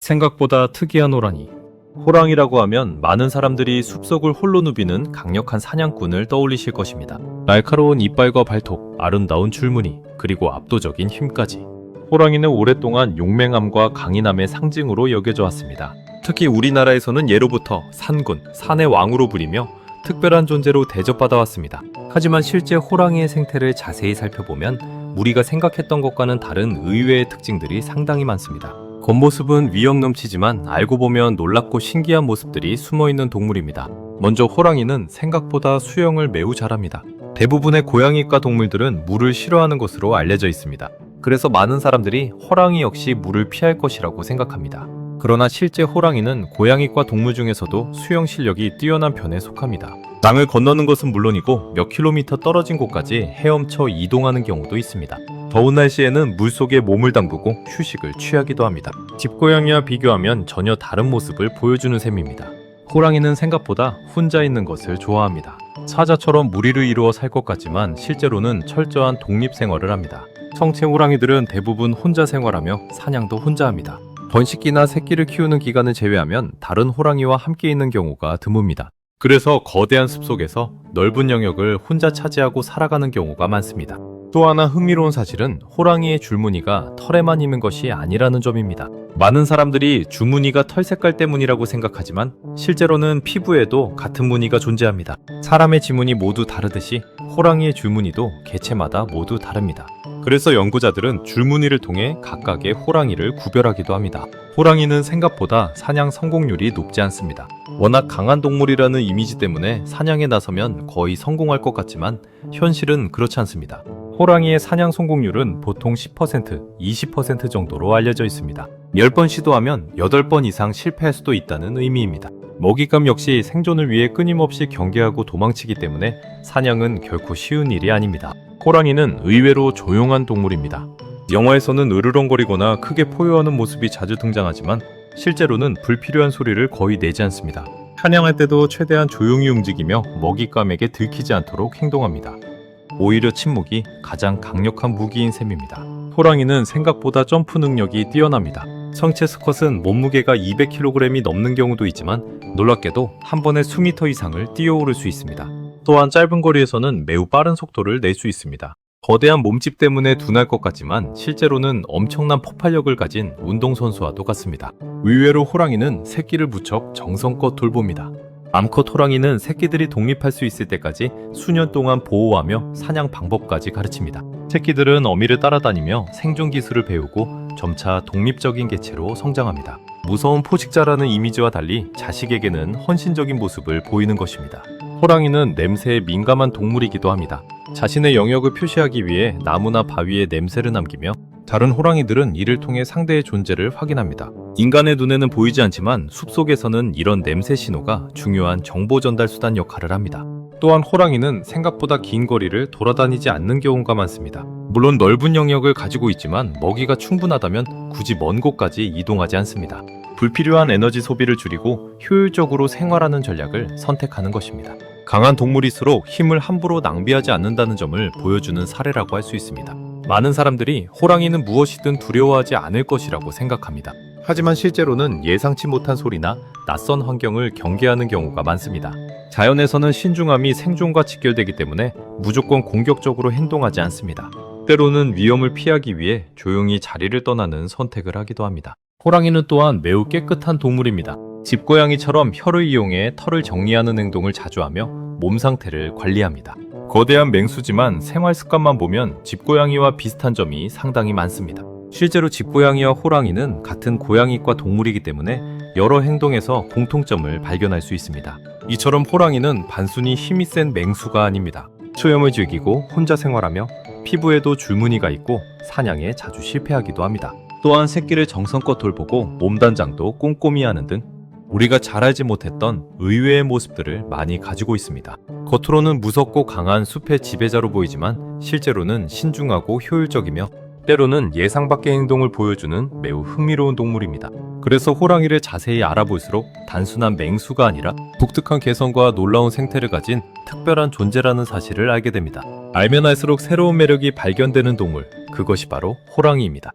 생각보다 특이한 호랑이. 호랑이라고 하면 많은 사람들이 숲속을 홀로 누비는 강력한 사냥꾼을 떠올리실 것입니다. 날카로운 이빨과 발톱, 아름다운 줄무늬, 그리고 압도적인 힘까지. 호랑이는 오랫동안 용맹함과 강인함의 상징으로 여겨져 왔습니다. 특히 우리나라에서는 예로부터 산군, 산의 왕으로 불리며 특별한 존재로 대접받아 왔습니다. 하지만 실제 호랑이의 생태를 자세히 살펴보면 우리가 생각했던 것과는 다른 의외의 특징들이 상당히 많습니다. 겉모습은 위험 넘치지만 알고 보면 놀랍고 신기한 모습들이 숨어있는 동물입니다. 먼저 호랑이는 생각보다 수영을 매우 잘합니다. 대부분의 고양이과 동물들은 물을 싫어하는 것으로 알려져 있습니다. 그래서 많은 사람들이 호랑이 역시 물을 피할 것이라고 생각합니다. 그러나 실제 호랑이는 고양이과 동물 중에서도 수영 실력이 뛰어난 편에 속합니다. 강을 건너는 것은 물론이고 몇 킬로미터 떨어진 곳까지 헤엄쳐 이동하는 경우도 있습니다. 더운 날씨에는 물속에 몸을 담그고 휴식을 취하기도 합니다. 집고양이와 비교하면 전혀 다른 모습을 보여주는 셈입니다. 호랑이는 생각보다 혼자 있는 것을 좋아합니다. 사자처럼 무리를 이루어 살 것 같지만 실제로는 철저한 독립 생활을 합니다. 성체 호랑이들은 대부분 혼자 생활하며 사냥도 혼자 합니다. 번식기나 새끼를 키우는 기간을 제외하면 다른 호랑이와 함께 있는 경우가 드뭅니다. 그래서 거대한 숲속에서 넓은 영역을 혼자 차지하고 살아가는 경우가 많습니다. 또 하나 흥미로운 사실은 호랑이의 줄무늬가 털에만 있는 것이 아니라는 점입니다. 많은 사람들이 줄무늬가 털 색깔 때문이라고 생각하지만 실제로는 피부에도 같은 무늬가 존재합니다. 사람의 지문이 모두 다르듯이 호랑이의 줄무늬도 개체마다 모두 다릅니다. 그래서 연구자들은 줄무늬를 통해 각각의 호랑이를 구별하기도 합니다. 호랑이는 생각보다 사냥 성공률이 높지 않습니다. 워낙 강한 동물이라는 이미지 때문에 사냥에 나서면 거의 성공할 것 같지만 현실은 그렇지 않습니다. 호랑이의 사냥 성공률은 보통 10%, 20% 정도로 알려져 있습니다. 10번 시도하면 8번 이상 실패할 수도 있다는 의미입니다. 먹잇감 역시 생존을 위해 끊임없이 경계하고 도망치기 때문에 사냥은 결코 쉬운 일이 아닙니다. 호랑이는 의외로 조용한 동물입니다. 영화에서는 으르렁거리거나 크게 포효하는 모습이 자주 등장하지만 실제로는 불필요한 소리를 거의 내지 않습니다. 사냥할 때도 최대한 조용히 움직이며 먹잇감에게 들키지 않도록 행동합니다. 오히려 침묵이 가장 강력한 무기인 셈입니다. 호랑이는 생각보다 점프 능력이 뛰어납니다. 성체 수컷은 몸무게가 200kg이 넘는 경우도 있지만 놀랍게도 한 번에 수미터 이상을 뛰어오를 수 있습니다. 또한 짧은 거리에서는 매우 빠른 속도를 낼 수 있습니다. 거대한 몸집 때문에 둔할 것 같지만 실제로는 엄청난 폭발력을 가진 운동선수와도 같습니다. 의외로 호랑이는 새끼를 무척 정성껏 돌봅니다. 암컷 호랑이는 새끼들이 독립할 수 있을 때까지 수년 동안 보호하며 사냥 방법까지 가르칩니다. 새끼들은 어미를 따라다니며 생존 기술을 배우고 점차 독립적인 개체로 성장합니다. 무서운 포식자라는 이미지와 달리 자식에게는 헌신적인 모습을 보이는 것입니다. 호랑이는 냄새에 민감한 동물이기도 합니다. 자신의 영역을 표시하기 위해 나무나 바위에 냄새를 남기며 다른 호랑이들은 이를 통해 상대의 존재를 확인합니다. 인간의 눈에는 보이지 않지만 숲속에서는 이런 냄새 신호가 중요한 정보 전달 수단 역할을 합니다. 또한 호랑이는 생각보다 긴 거리를 돌아다니지 않는 경우가 많습니다. 물론 넓은 영역을 가지고 있지만 먹이가 충분하다면 굳이 먼 곳까지 이동하지 않습니다. 불필요한 에너지 소비를 줄이고 효율적으로 생활하는 전략을 선택하는 것입니다. 강한 동물일수록 힘을 함부로 낭비하지 않는다는 점을 보여주는 사례라고 할 수 있습니다. 많은 사람들이 호랑이는 무엇이든 두려워하지 않을 것이라고 생각합니다. 하지만 실제로는 예상치 못한 소리나 낯선 환경을 경계하는 경우가 많습니다. 자연에서는 신중함이 생존과 직결되기 때문에 무조건 공격적으로 행동하지 않습니다. 때로는 위험을 피하기 위해 조용히 자리를 떠나는 선택을 하기도 합니다. 호랑이는 또한 매우 깨끗한 동물입니다. 집고양이처럼 혀를 이용해 털을 정리하는 행동을 자주 하며 몸 상태를 관리합니다. 거대한 맹수지만 생활 습관만 보면 집고양이와 비슷한 점이 상당히 많습니다. 실제로 집고양이와 호랑이는 같은 고양이과 동물이기 때문에 여러 행동에서 공통점을 발견할 수 있습니다. 이처럼 호랑이는 단순히 힘이 센 맹수가 아닙니다. 소염을 즐기고 혼자 생활하며 피부에도 줄무늬가 있고 사냥에 자주 실패하기도 합니다. 또한 새끼를 정성껏 돌보고 몸단장도 꼼꼼히 하는 등 우리가 잘 알지 못했던 의외의 모습들을 많이 가지고 있습니다. 겉으로는 무섭고 강한 숲의 지배자로 보이지만 실제로는 신중하고 효율적이며 때로는 예상 밖의 행동을 보여주는 매우 흥미로운 동물입니다. 그래서 호랑이를 자세히 알아볼수록 단순한 맹수가 아니라 독특한 개성과 놀라운 생태를 가진 특별한 존재라는 사실을 알게 됩니다. 알면 알수록 새로운 매력이 발견되는 동물, 그것이 바로 호랑이입니다.